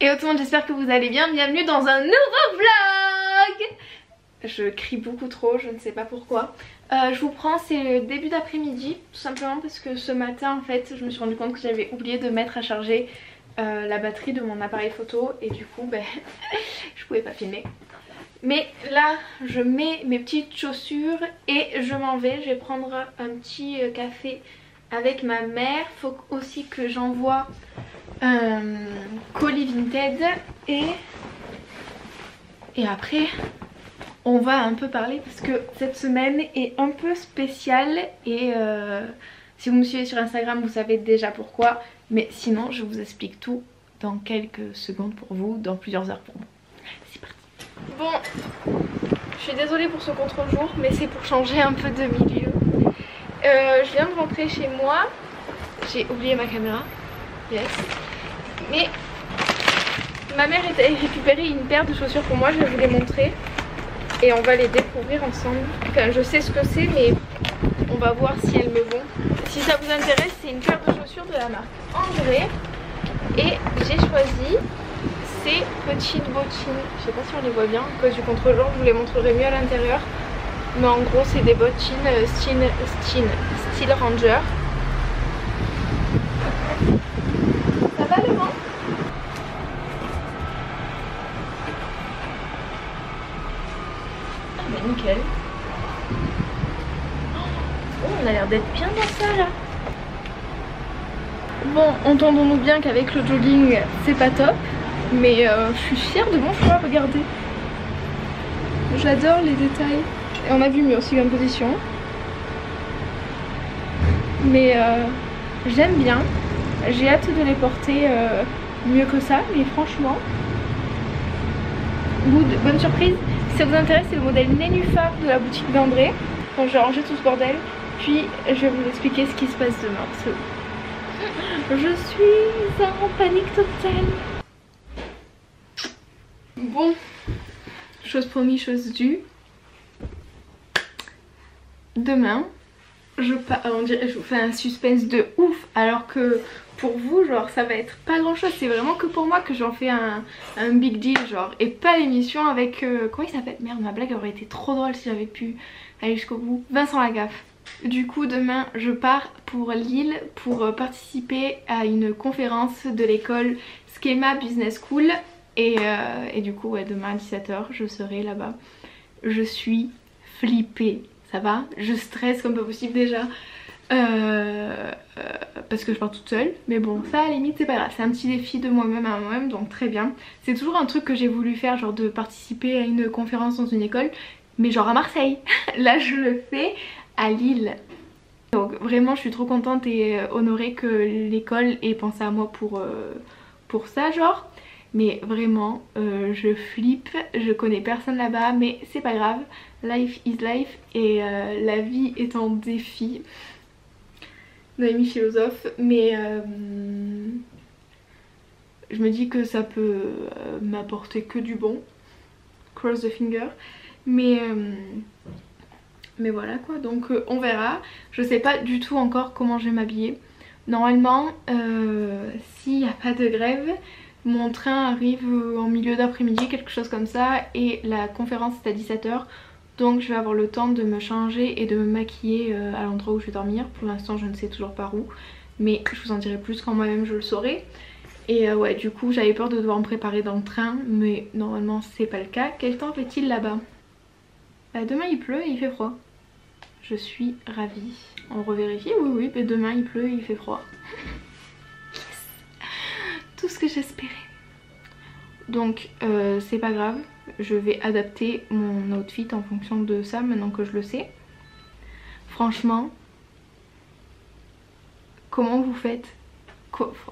Hello tout le monde, j'espère que vous allez bien, bienvenue dans un nouveau vlog. Je crie beaucoup trop, je ne sais pas pourquoi. Je vous prends, c'est le début d'après-midi, tout simplement parce que ce matin en fait je me suis rendu compte que j'avais oublié de mettre à charger la batterie de mon appareil photo et du coup je pouvais pas filmer. Mais là je mets mes petites chaussures et je m'en vais, je vais prendre un petit café avec ma mère. Faut aussi que j'envoie un colis Vinted et après on va un peu parler parce que cette semaine est un peu spéciale et si vous me suivez sur Instagram vous savez déjà pourquoi, mais sinon je vous explique tout dans quelques secondes pour vous, dans plusieurs heures pour moi. C'est parti. Bon, je suis désolée pour ce contre-jour mais c'est pour changer un peu de milieu. Je viens de rentrer chez moi, j'ai oublié ma caméra, yes. Mais ma mère a récupéré une paire de chaussures pour moi, je vais vous les montrer. Et on va les découvrir ensemble. Enfin je sais ce que c'est mais on va voir si elles me vont. Si ça vous intéresse, c'est une paire de chaussures de la marque André. Et j'ai choisi ces petites bottines. Je sais pas si on les voit bien à cause du contre-jour, je vous les montrerai mieux à l'intérieur. Mais en gros c'est des bottines style Ranger. Ça va le vent? Ah bah nickel. Oh, on a l'air d'être bien dans ça là. Bon, entendons-nous bien qu'avec le jogging c'est pas top. Mais je suis fière de mon choix, regardez. J'adore les détails. Et on a vu mieux aussi comme position. Mais j'aime bien. J'ai hâte de les porter mieux que ça. Mais franchement, bonne surprise. Si ça vous intéresse, c'est le modèle Nénuphar de la boutique d'André. Donc je vais ranger tout ce bordel. Puis je vais vous expliquer ce qui se passe demain. Parce que je suis en panique totale. Bon, chose promise, chose due. Demain, on dirait, je vous fais un suspense de ouf, alors que pour vous, genre ça va être pas grand chose. C'est vraiment que pour moi que j'en fais un big deal, genre, et pas l'émission avec comment il s'appelle? Merde, ma blague aurait été trop drôle si j'avais pu aller jusqu'au bout. Vincent Lagaffe. Du coup demain je pars pour Lille pour participer à une conférence de l'école Schema Business School. Et du coup ouais, demain à 17 h je serai là-bas. Je suis flippée, ça va, je stresse comme pas possible déjà parce que je pars toute seule. Mais bon, ça à la limite c'est pas grave, c'est un petit défi de moi-même à moi-même, donc très bien. C'est toujours un truc que j'ai voulu faire, genre de participer à une conférence dans une école, mais genre à Marseille. Là je le fais à Lille. Donc vraiment je suis trop contente et honorée que l'école ait pensé à moi pour ça genre. Mais vraiment je flippe, je connais personne là-bas mais c'est pas grave, life is life et la vie est en défi. Noémie philosophe, mais je me dis que ça peut m'apporter que du bon, cross the finger, mais voilà quoi, donc on verra. Je sais pas du tout encore comment je vais m'habiller. Normalement s'il n'y a pas de grève, mon train arrive en milieu d'après-midi, quelque chose comme ça, et la conférence est à 17 h. Donc je vais avoir le temps de me changer et de me maquiller à l'endroit où je vais dormir. Pour l'instant je ne sais toujours pas où, mais je vous en dirai plus quand moi-même je le saurai. Et ouais, du coup j'avais peur de devoir me préparer dans le train, mais normalement c'est pas le cas. Quel temps fait-il là-bas? Demain il pleut et il fait froid. Je suis ravie. On revérifie? Oui, mais demain il pleut et il fait froid. Tout ce que j'espérais. Donc c'est pas grave, je vais adapter mon outfit en fonction de ça maintenant que je le sais. Franchement, comment vous faites?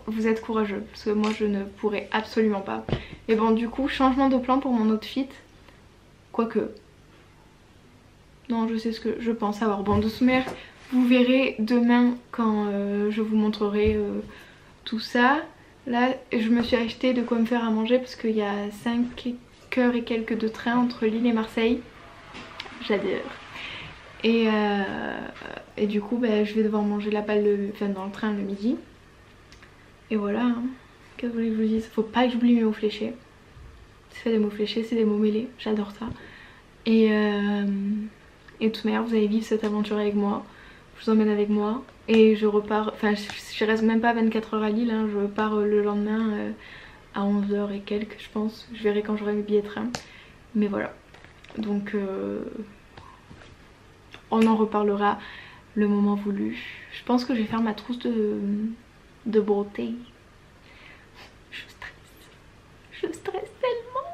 Vous êtes courageux, parce que moi je ne pourrais absolument pas. Et bon du coup, changement de plan pour mon outfit. Quoique, non, je sais ce que je pense avoir. Bon, de toute manière, vous verrez demain quand je vous montrerai tout ça. Là je me suis acheté de quoi me faire à manger parce qu'il y a 5 heures et quelques de train entre Lille et Marseille. J'adore. Et du coup je vais devoir manger là-bas dans le train le midi. Et voilà hein. que vous voulez que je vous dise, faut pas que j'oublie mes mots fléchés. C'est pas des mots fléchés, c'est des mots mêlés, j'adore ça. Et de toute manière vous allez vivre cette aventure avec moi, je vous emmène avec moi. Et je repars, enfin je reste même pas 24 heures à Lille, hein. Je repars le lendemain à 11h et quelques je pense. Je verrai quand j'aurai mes billets de train. Mais voilà, donc on en reparlera le moment voulu. Je pense que je vais faire ma trousse de beauté. Je stresse tellement.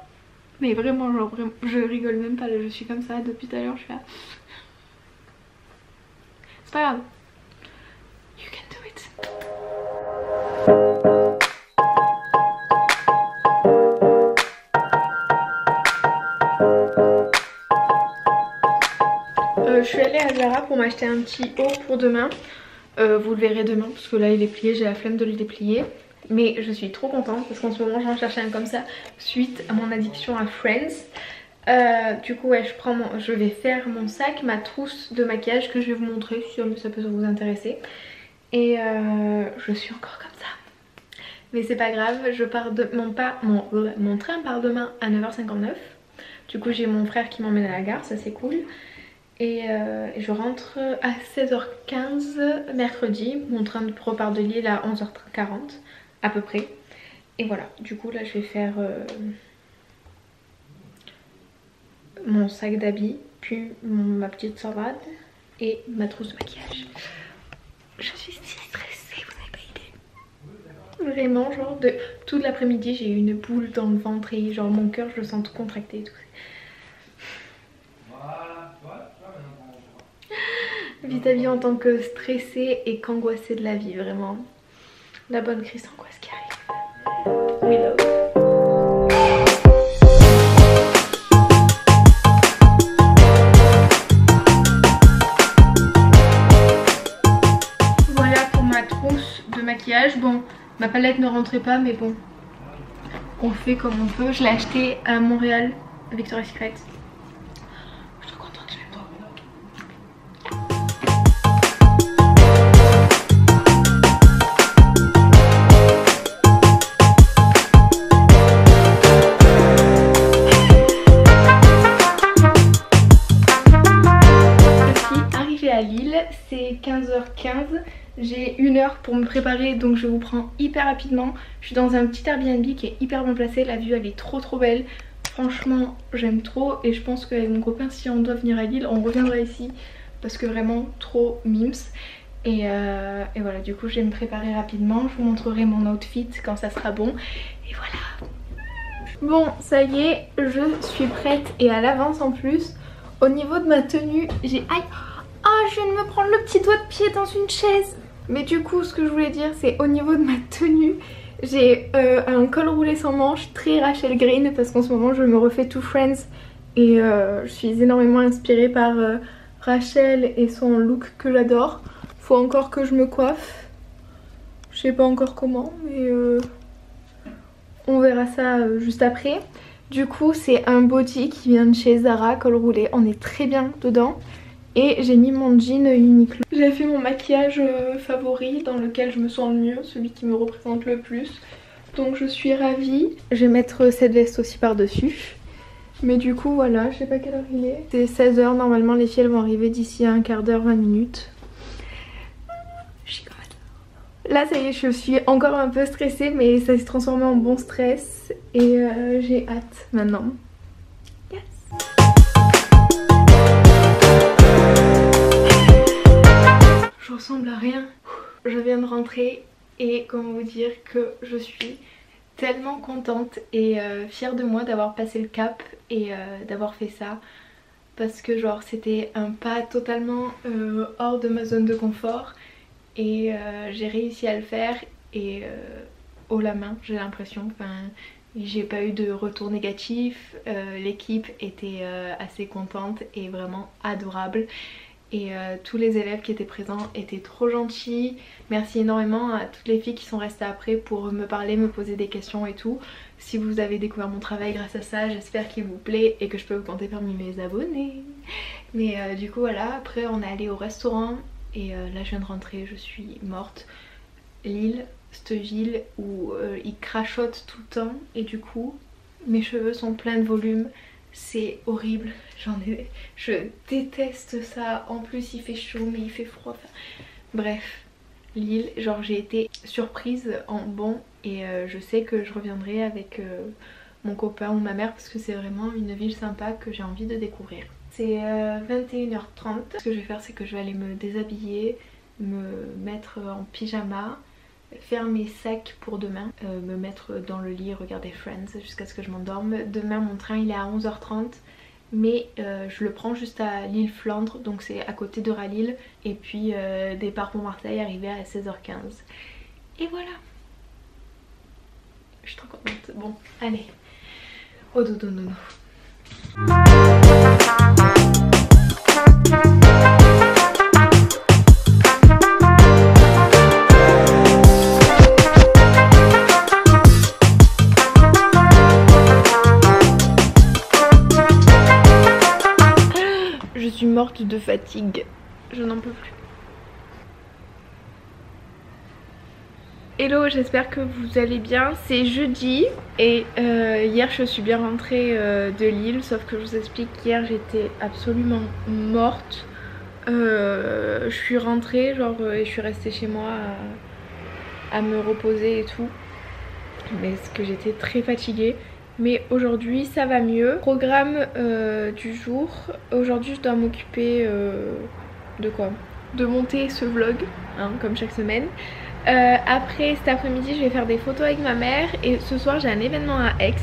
Mais vraiment, genre vraiment, je rigole même pas là, je suis comme ça depuis tout à l'heure, je fais... C'est pas grave. You can do it. Je suis allée à Zara pour m'acheter un petit haut pour demain. Vous le verrez demain parce que là il est plié, j'ai la flemme de le déplier. Mais je suis trop contente parce qu'en ce moment j'en cherchais un comme ça suite à mon addiction à Friends. Du coup ouais, je vais faire mon sac, ma trousse de maquillage que je vais vous montrer si ça peut vous intéresser. Et je suis encore comme ça. Mais c'est pas grave, je pars de mon train part demain à 9h59. Du coup j'ai mon frère qui m'emmène à la gare, ça c'est cool. Et je rentre à 16h15 mercredi. Mon train repart de Lille à 11h40 à peu près. Et voilà, du coup là je vais faire mon sac d'habits, puis ma petite salade et ma trousse de maquillage. Je suis si stressée, vous n'avez pas idée. Vraiment, genre de toute l'après-midi j'ai eu une boule dans le ventre et genre mon cœur je le sens tout contracté et tout. Vite à vie en tant que stressée et qu'angoissée de la vie, vraiment. La bonne crise d'angoisse qui arrive. We love. Voilà pour ma trousse de maquillage. Bon, ma palette ne rentrait pas, mais bon, on fait comme on peut. Je l'ai acheté à Montréal, à Victoria's Secret. À Lille, c'est 15h15, j'ai 1h pour me préparer donc je vous prends hyper rapidement. Je suis dans un petit Airbnb qui est hyper bien placé, la vue elle est trop belle, franchement j'aime trop et je pense qu'avec mon copain si on doit venir à Lille on reviendra ici parce que vraiment trop mims. Et voilà, du coup je vais me préparer rapidement, je vous montrerai mon outfit quand ça sera bon et voilà. Bon ça y est, je suis prête et à l'avance en plus. Au niveau de ma tenue, j'ai... Aïe! Ah, je viens de me prendre le petit doigt de pied dans une chaise. Mais du coup, ce que je voulais dire, c'est au niveau de ma tenue, j'ai un col roulé sans manches très Rachel Green parce qu'en ce moment, je me refais tout Friends et je suis énormément inspirée par Rachel et son look que j'adore. Faut encore que je me coiffe. Je sais pas encore comment, mais on verra ça juste après. Du coup, c'est un body qui vient de chez Zara, col roulé. On est très bien dedans. Et j'ai mis mon jean Uniqlo. J'ai fait mon maquillage favori dans lequel je me sens le mieux, celui qui me représente le plus. Donc je suis ravie. Je vais mettre cette veste aussi par dessus. Mais du coup voilà, je sais pas quelle heure il est. C'est 16h, normalement les filles elles vont arriver d'ici un quart d'heure, 20 minutes. Là ça y est, je suis encore un peu stressée mais ça s'est transformé en bon stress. Et j'ai hâte maintenant. Je ressemble à rien. Je viens de rentrer et comment vous dire que je suis tellement contente et fière de moi d'avoir passé le cap et d'avoir fait ça. Parce que genre c'était un pas totalement hors de ma zone de confort et j'ai réussi à le faire et haut la main j'ai l'impression. Enfin, j'ai pas eu de retour négatif, l'équipe était assez contente et vraiment adorable. Et tous les élèves qui étaient présents étaient trop gentils. Merci énormément à toutes les filles qui sont restées après pour me parler, me poser des questions et tout. Si vous avez découvert mon travail grâce à ça, j'espère qu'il vous plaît et que je peux vous compter parmi mes abonnés. Mais du coup voilà, après on est allé au restaurant et là je viens de rentrer, je suis morte. Lille, cette ville où il crachote tout le temps et du coup mes cheveux sont pleins de volume. C'est horrible, je déteste ça. En plus il fait chaud mais il fait froid. Enfin, bref, Lille, genre j'ai été surprise en bon et je sais que je reviendrai avec mon copain ou ma mère parce que c'est vraiment une ville sympa que j'ai envie de découvrir. C'est 21h30. Ce que je vais faire, c'est que je vais aller me déshabiller, me mettre en pyjama, faire mes sacs pour demain, me mettre dans le lit, regarder Friends jusqu'à ce que je m'endorme. Demain mon train il est à 11h30 mais je le prends juste à Lille-Flandre, donc c'est à côté de Ralille, et puis départ pour Marseille, arrivé à 16h15. Et voilà, je suis trop contente. Bon allez, au dodo nono. Je suis morte de fatigue, je n'en peux plus. Hello, j'espère que vous allez bien. C'est jeudi et hier je suis bien rentrée de Lille, sauf que je vous explique qu'hier j'étais absolument morte. Je suis rentrée et je suis restée chez moi à me reposer et tout, mais parce que j'étais très fatiguée. Mais aujourd'hui ça va mieux. Programme du jour, aujourd'hui je dois m'occuper de quoi? De monter ce vlog, hein, comme chaque semaine. Après cet après-midi je vais faire des photos avec ma mère et ce soir j'ai un événement à Aix.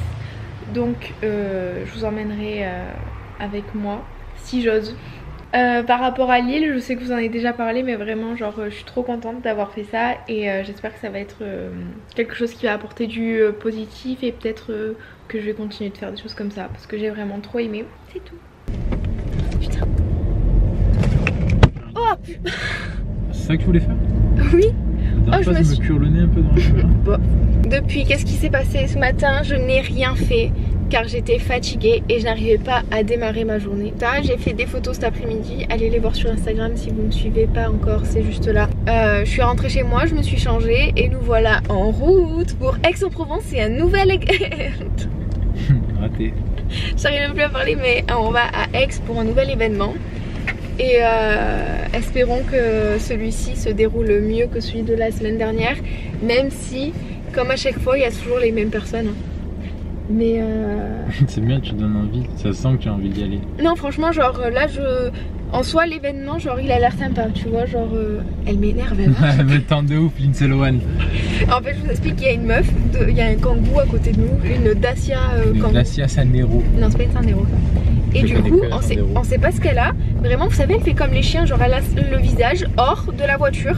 Donc je vous emmènerai avec moi si j'ose. Par rapport à Lille, je sais que vous en avez déjà parlé mais vraiment genre je suis trop contente d'avoir fait ça et j'espère que ça va être quelque chose qui va apporter du positif et peut-être que je vais continuer de faire des choses comme ça parce que j'ai vraiment trop aimé. C'est tout. Putain. Oh putain. C'est ça que tu voulais faire? Oui. Oh, je me cure le nez un peu dans le cheveu. Bon. Depuis, qu'est-ce qui s'est passé ce matin? Je n'ai rien fait car j'étais fatiguée et je n'arrivais pas à démarrer ma journée. J'ai fait des photos cet après-midi, allez les voir sur Instagram si vous ne me suivez pas encore, c'est juste là. Je suis rentrée chez moi, je me suis changée et nous voilà en route pour Aix-en-Provence et un nouvel... Raté. J'arrive même plus à parler mais on va à Aix pour un nouvel événement. Et espérons que celui-ci se déroule mieux que celui de la semaine dernière, même si comme à chaque fois il y a toujours les mêmes personnes. Mais c'est bien, tu donnes envie, ça sent que tu as envie d'y aller. non franchement genre là en soi l'événement genre il a l'air sympa, tu vois, genre elle m'énerve. Elle me tente de ouf Lindsay Lohan. En fait je vous explique qu'il y a une meuf, il y a un kangou à côté de nous, une Dacia une Dacia Sandero. Non c'est pas une Sandero ça. Et du coup on sait pas ce qu'elle a. Vraiment vous savez elle fait comme les chiens, genre elle a le visage hors de la voiture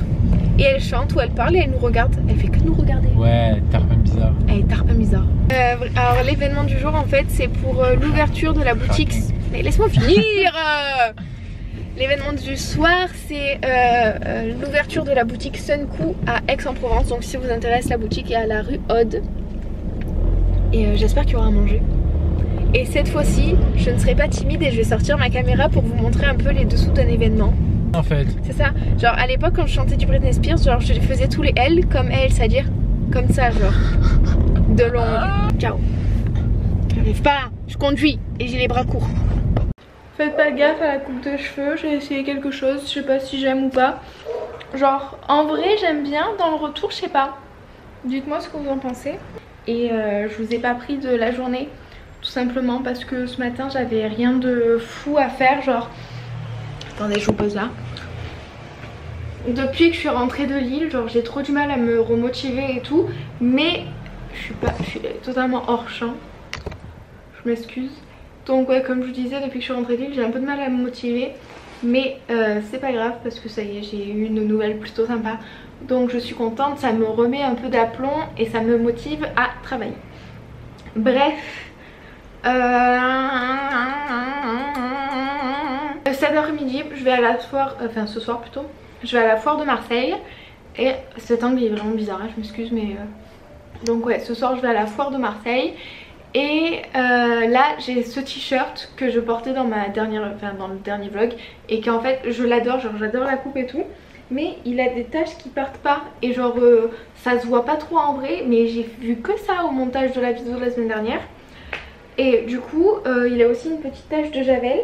et elle chante ou elle parle et elle nous regarde. Elle fait que nous regarder. Ouais, tarpin bizarre. Elle est tarpin bizarre. Alors l'événement du jour en fait c'est pour l'ouverture de la boutique. Mais laisse-moi finir. L'événement du soir c'est l'ouverture de la boutique Sunku à Aix-en-Provence. Donc si ça vous intéresse, la boutique est à la rue Aude. Et j'espère qu'il y aura à manger. Et cette fois-ci je ne serai pas timide et je vais sortir ma caméra pour vous montrer un peu les dessous d'un événement. En fait c'est ça, genre à l'époque quand je chantais du Britney Spears, genre je faisais tous les L comme elle, c'est-à-dire comme ça genre de long. Ciao. J'arrive pas, je conduis et j'ai les bras courts. Faites pas gaffe à la coupe de cheveux, j'ai essayé quelque chose, je sais pas si j'aime ou pas. Genre en vrai j'aime bien, dans le retour je sais pas. Dites-moi ce que vous en pensez. Et je vous ai pas pris de la journée tout simplement parce que ce matin j'avais rien de fou à faire, genre... Attendez, je vous pose là. Depuis que je suis rentrée de Lille, genre j'ai trop du mal à me remotiver et tout, mais je suis totalement hors champ. Je m'excuse. Donc ouais, comme je vous disais, depuis que je suis rentrée de Lille, j'ai un peu de mal à me motiver, mais c'est pas grave parce que ça y est, j'ai eu une nouvelle plutôt sympa. Donc je suis contente, ça me remet un peu d'aplomb et ça me motive à travailler. Bref. Cet après-midi je vais à la foire, enfin ce soir plutôt, je vais à la foire de Marseille. Et cet angle est vraiment bizarre, hein, je m'excuse mais... Donc ouais, ce soir je vais à la foire de Marseille. Et là j'ai ce t-shirt que je portais dans ma dernière, dans le dernier vlog. Et qu'en fait je l'adore, genre j'adore la coupe et tout. mais il a des taches qui partent pas et genre ça se voit pas trop en vrai, mais j'ai vu que ça au montage de la vidéo de la semaine dernière. Et du coup il a aussi une petite tache de javel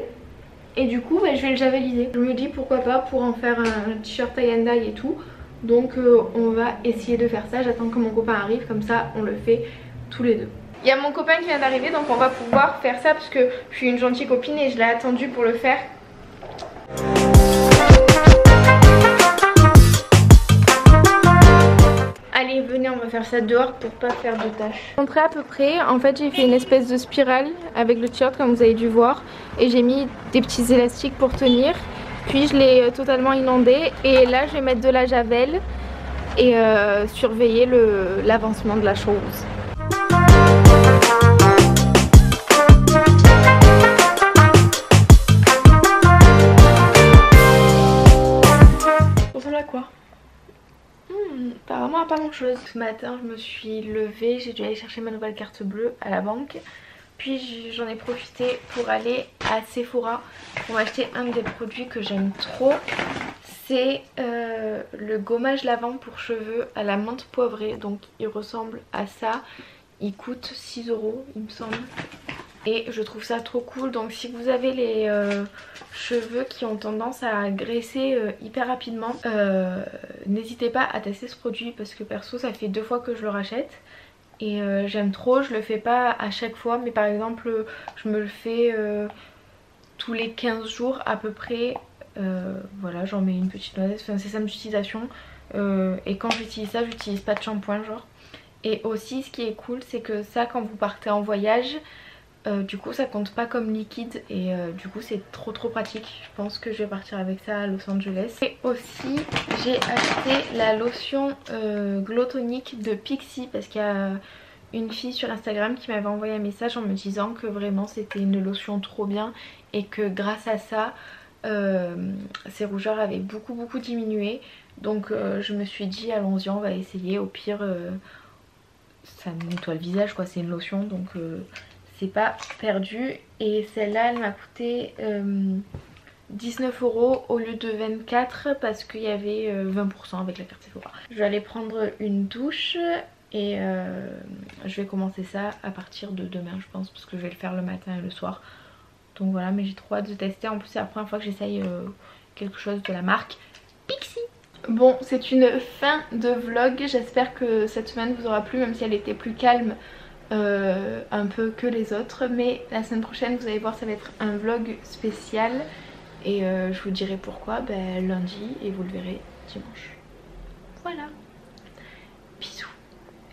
et du coup bah, je vais le javeliser. Je me dis pourquoi pas pour en faire un t-shirt tie and dye et tout. Donc on va essayer de faire ça. J'attends que mon copain arrive, comme ça on le fait tous les deux. Il y a mon copain qui vient d'arriver, donc on va pouvoir faire ça parce que je suis une gentille copine et je l'ai attendu pour le faire. Allez venez, on va faire ça dehors pour pas faire de tâches. Montré à peu près, en fait j'ai fait une espèce de spirale avec le t-shirt comme vous avez dû voir. Et j'ai mis des petits élastiques pour tenir. Puis je l'ai totalement inondé et là je vais mettre de la javel et surveiller l'avancement de la chose. Ça ressemble à quoi? Apparemment à pas grand chose. Ce matin je me suis levée, j'ai dû aller chercher ma nouvelle carte bleue à la banque. Puis j'en ai profité pour aller à Sephora pour acheter un des produits que j'aime trop. C'est le gommage lavant pour cheveux à la menthe poivrée. Donc il ressemble à ça. Il coûte 6 € il me semble. Et je trouve ça trop cool. Donc si vous avez les cheveux qui ont tendance à graisser hyper rapidement, n'hésitez pas à tester ce produit parce que perso ça fait 2 fois que je le rachète. Et j'aime trop, je le fais pas à chaque fois mais par exemple je me le fais tous les 15 jours à peu près. Voilà, j'en mets une petite noisette, enfin, c'est ça mon utilisation. Et quand j'utilise ça, j'utilise pas de shampoing genre. Et aussi ce qui est cool c'est que ça quand vous partez en voyage, du coup ça compte pas comme liquide et du coup c'est trop pratique. Je pense que je vais partir avec ça à Los Angeles. Et aussi j'ai acheté la lotion Glow Tonic de Pixi parce qu'il y a une fille sur Instagram qui m'avait envoyé un message en me disant que vraiment c'était une lotion trop bien et que grâce à ça ses rougeurs avaient beaucoup diminué. Donc je me suis dit allons-y, on va essayer, au pire ça nettoie le visage quoi, c'est une lotion donc c'est pas perdu. Et celle-là elle m'a coûté 19 € au lieu de 24 parce qu'il y avait 20% avec la carte Sephora. Je vais aller prendre une douche et je vais commencer ça à partir de demain je pense parce que je vais le faire le matin et le soir. Donc voilà, mais j'ai trop hâte de tester. En plus c'est la première fois que j'essaye quelque chose de la marque Pixi. Bon, c'est une fin de vlog. J'espère que cette semaine vous aura plu même si elle était plus calme un peu que les autres. Mais la semaine prochaine vous allez voir ça va être un vlog spécial. Et je vous dirai pourquoi lundi et vous le verrez dimanche. Voilà. Bisous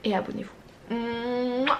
et abonnez-vous. Mouah.